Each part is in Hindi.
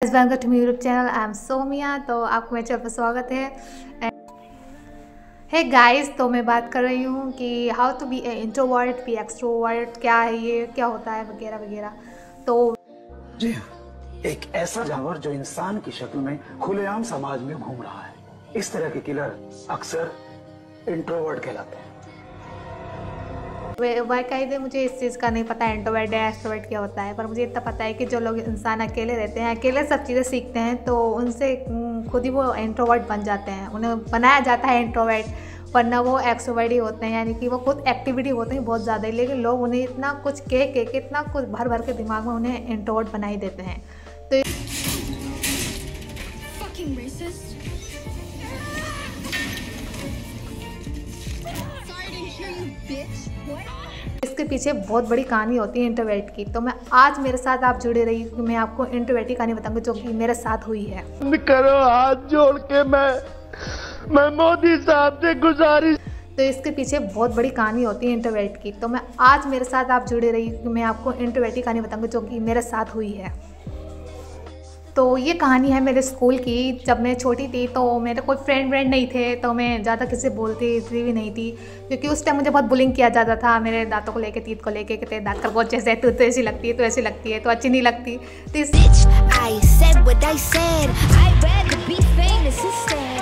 Welcome to my YouTube channel. I am Somiya. तो आपको मेरे चैनल पर स्वागत है। हे गाइस, तो मैं बात कर रही हूँ कि how to be introvert, be extrovert, क्या है ये, क्या होता है वगैरह वगैरह। तो जी हाँ, एक ऐसा जानवर जो इंसान की शक्ल में खुलेआम समाज में घूम रहा है। इस तरह के किलर अक्सर इंट्रोवर्ट कहलाते हैं। वाकई मुझे इस चीज़ का नहीं पता इंट्रोवर्ट या एक्सट्रोवर्ट क्या होता है, पर मुझे इतना पता है कि जो लोग इंसान अकेले रहते हैं, अकेले सब चीज़ें सीखते हैं, तो उनसे खुद ही वो इंट्रोवर्ट बन जाते हैं। उन्हें बनाया जाता है इंट्रोवर्ट, वरना वो एक्सट्रोवर्ट ही होते हैं, यानी कि वो खुद एक्टिविटी होते हैं बहुत ज़्यादा। लेकिन लोग उन्हें इतना कुछ कह के इतना कुछ भर भर के दिमाग में उन्हें इंट्रोवर्ट बना ही देते हैं। तो इसके पीछे बहुत बड़ी कहानी होती है इंट्रोवर्ट की। तो मैं आज मेरे साथ आप जुड़े रही कि मैं आपको इंट्रोवर्ट की कहानी बताऊंगी जो कि मेरे साथ हुई है। करो हाथ जोड़ के मैं मोदी साहब से गुजारिश। तो इसके पीछे बहुत बड़ी कहानी होती है इंट्रोवर्ट की। तो मैं आज मेरे साथ आप जुड़े रही कि मैं आपको इंट्रोवर्ट की कहानी बताऊंगी जो कि मेरे साथ हुई है। तो ये कहानी है मेरे स्कूल की। जब मैं छोटी थी तो मेरे कोई फ्रेंड नहीं थे, तो मैं ज़्यादा किसी से बोलती इतनी भी नहीं थी, क्योंकि उस टाइम मुझे बहुत बुलिंग किया जाता था मेरे दांतों को लेके, तीत को लेके, कि तेरे दांत खरगोश जैसे, तू तो ऐसी लगती है, तू ऐसी लगती है, तो अच्छी नहीं लगती। तो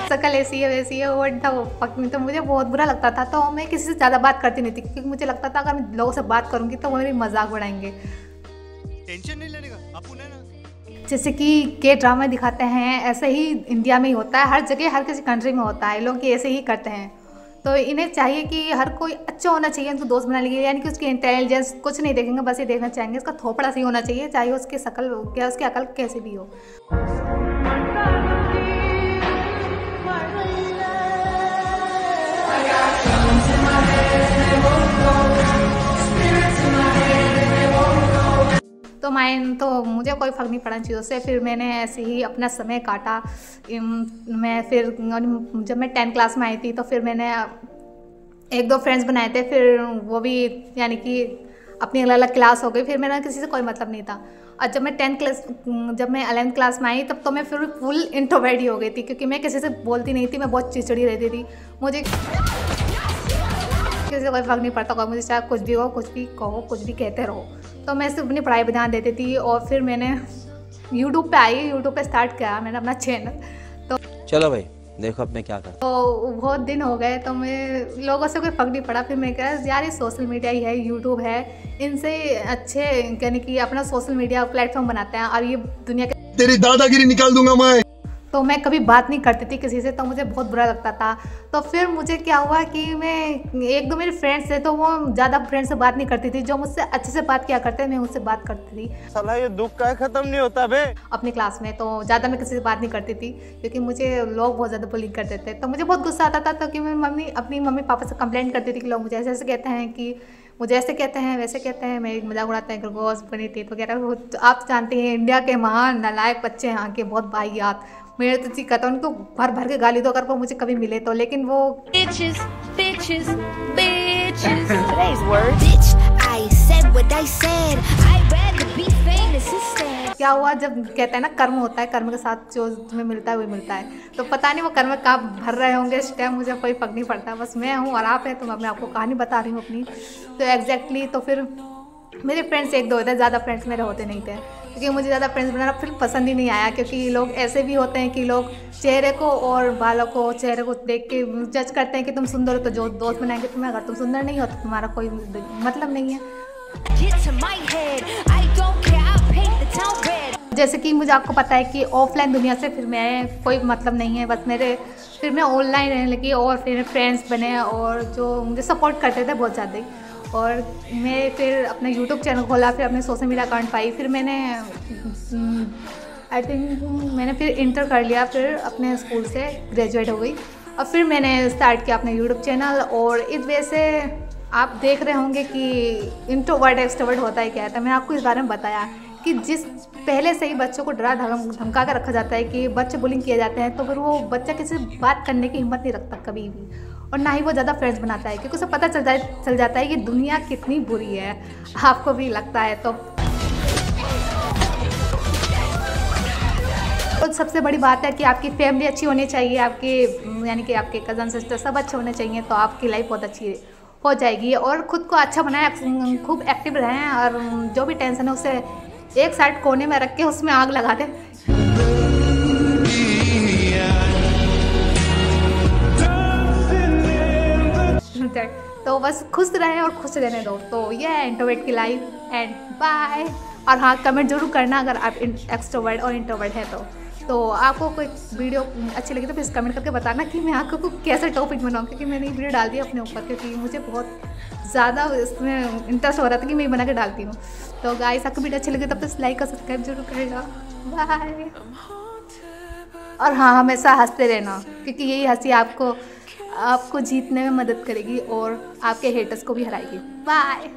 शकल ऐसी है वैसी है, वो पकनी, तो मुझे बहुत बुरा लगता था। तो मैं किसी से ज़्यादा बात करती नहीं थी, क्योंकि मुझे लगता था अगर मैं लोगों से बात करूँगी तो वो मेरी मजाक उड़ाएंगे। टेंशन नहीं लेने का अपन है ना। जैसे कि के ड्रामा दिखाते हैं, ऐसे ही इंडिया में ही होता है, हर जगह हर किसी कंट्री में होता है, लोग ऐसे ही करते हैं। तो इन्हें चाहिए कि हर कोई अच्छा होना चाहिए उनको दोस्त बना लीजिए, यानी कि उसकी इंटेलिजेंस कुछ नहीं देखेंगे, बस ये देखना चाहेंगे उसका थोपड़ा सही होना चाहिए, चाहे उसकी शक्ल क्या उसकी अकल कैसी भी हो। तो मुझे कोई फ़र्क नहीं पड़ा चीज़ों से। फिर मैंने ऐसे ही अपना समय काटा। मैं फिर जब मैं 10th क्लास में आई थी तो फिर मैंने 1-2 फ्रेंड्स बनाए थे, फिर वो भी यानी कि अपनी अलग अलग क्लास हो गई, फिर मेरा किसी से कोई मतलब नहीं था। और जब मैं 11th क्लास में आई तब तो मैं फिर फुल इंट्रोवर्ट ही हो गई थी, क्योंकि मैं किसी से बोलती नहीं थी, मैं बहुत चिड़चिड़ी रहती थी। मुझे किसी से कोई फ़र्क नहीं पड़ता, कोई मुझे चाहे कुछ भी हो, कुछ भी कहो, कुछ भी कहते रहो। तो मैं सिर्फ अपनी पढ़ाई पर ध्यान देती थी। और फिर मैंने यूट्यूब पे आई, यूट्यूब पे स्टार्ट किया मैंने अपना चैनल। तो चलो भाई देखो अब मैं क्या कर। तो बहुत दिन हो गए, तो मैं लोगों से कोई फ़र्क नहीं पड़ा। फिर मैं कहा यार ये सोशल मीडिया ही है, यूट्यूब है, इनसे अच्छे यानी कि अपना सोशल मीडिया प्लेटफॉर्म बनाते हैं और ये दुनिया के तेरी दादागिरी निकाल दूंगा मैं। तो मैं कभी बात नहीं करती थी किसी से, तो मुझे बहुत बुरा लगता था। तो फिर मुझे क्या हुआ कि मैं 1-2 मेरे फ्रेंड्स थे, तो वो ज़्यादा फ्रेंड्स से बात नहीं करती थी, जो मुझसे अच्छे से बात किया करते मैं उनसे बात करती थी। साला ये दुख का खत्म नहीं होता बे। अपनी क्लास में तो ज़्यादा मैं किसी से बात नहीं करती थी, क्योंकि मुझे लोग बहुत ज़्यादा बुलिंग करते थे, तो मुझे बहुत गुस्सा आता था। तो कि मैं अपनी मम्मी पापा से कंप्लेंट करती थी कि लोग मुझे ऐसे ऐसे कहते हैं, कि मुझे ऐसे कहते हैं, वैसे कहते हैं, मेरी मजाक उड़ाते हैं, खरगोश, बनी तीत वगैरह। तो आप जानते हैं इंडिया के महान नालायक बच्चे यहाँ के, बहुत वाहियात। मेरे तो जी कहता उनको भर भर के गाली दो अगर वो मुझे कभी मिले तो, लेकिन वो bitches, bitches, bitches. Today's word. Bitch, I said what I said. I'd rather be famous instead. क्या हुआ, जब कहते हैं ना कर्म होता है, कर्म के साथ जो तुम्हें मिलता है वही मिलता है। तो पता नहीं वो कर्म कहाँ भर रहे होंगे इस टाइम, मुझे कोई फर्क नहीं पड़ता, बस मैं हूँ और आप हैं, तो मैं आपको कहानी बता रही हूँ अपनी। तो एग्जैक्टली तो फिर मेरे फ्रेंड्स 1-2 थे, ज़्यादा फ्रेंड्स मेरे होते नहीं थे, क्योंकि मुझे ज़्यादा फ्रेंड्स बनाना फिर पसंद ही नहीं आया। क्योंकि लोग ऐसे भी होते हैं कि लोग चेहरे को और बालों को, चेहरे को देख के जज करते हैं कि तुम सुंदर हो तो जो दोस्त बनाएंगे तुम्हें, अगर तुम सुंदर नहीं हो तो तुम्हारा कोई मतलब नहीं है। जैसे कि मुझे आपको पता है कि ऑफलाइन दुनिया से फिर मैं कोई मतलब नहीं है, बस फिर मैं ऑनलाइन रहने लगी और फिर फ्रेंड्स बने और जो मुझे सपोर्ट करते थे बहुत ज़्यादा। और मैं फिर अपना यूट्यूब चैनल खोला, फिर अपने सोशल मीडिया अकाउंट पाई, फिर मैंने आई थिंक मैंने फिर इंटर कर लिया, फिर अपने स्कूल से ग्रेजुएट हो गई और फिर मैंने स्टार्ट किया अपना यूट्यूब चैनल। और इस वजह से आप देख रहे होंगे कि इंट्रोवर्ट एक्सट्रोवर्ट होता है क्या है। तो मैं आपको इस बारे में बताया कि जिस पहले से ही बच्चों को डरा धमका कर रखा जाता है कि बच्चे बुलिंग किए जाते हैं, तो फिर वो बच्चा किसी से बात करने की हिम्मत नहीं रखता कभी भी, और ना ही वो ज़्यादा फ्रेंड्स बनाता है, क्योंकि उसे पता चल जाता है कि दुनिया कितनी बुरी है। आपको भी लगता है तो तो सबसे बड़ी बात है कि आपकी फैमिली अच्छी होनी चाहिए, आपके यानी कि आपके कज़न सिस्टर सब अच्छे होने चाहिए, तो आपकी लाइफ बहुत अच्छी हो जाएगी। और ख़ुद को अच्छा बनाएं, खूब एक्टिव रहें, और जो भी टेंशन है उसे एक साइड कोने में रख के उसमें आग लगा दें। तो बस खुश रहें और खुश रहने दो। तो ये है इंट्रोवर्ट की लाइफ एंड बाय। और हाँ, कमेंट जरूर करना अगर आप एक्सट्रोवर्ट और इंट्रोवर्ट है तो आपको कोई वीडियो अच्छी लगी तो प्लीज़ कमेंट करके बताना कि मैं आपको कैसे टॉपिक बनाऊँ, क्योंकि मैंने ये वीडियो डाल दी अपने ऊपर, क्योंकि मुझे बहुत ज़्यादा इसमें इंटरेस्ट हो रहा था कि मैं बना के डालती हूँ। तो गाइस, आपको वीडियो अच्छी लगी तो प्लीज़ लाइक और सब्सक्राइब जरूर करेगा। बाय। और हाँ, हमेशा हंसते रहना, क्योंकि यही हंसी आपको जीतने में मदद करेगी और आपके हेटर्स को भी हराएगी। बाय।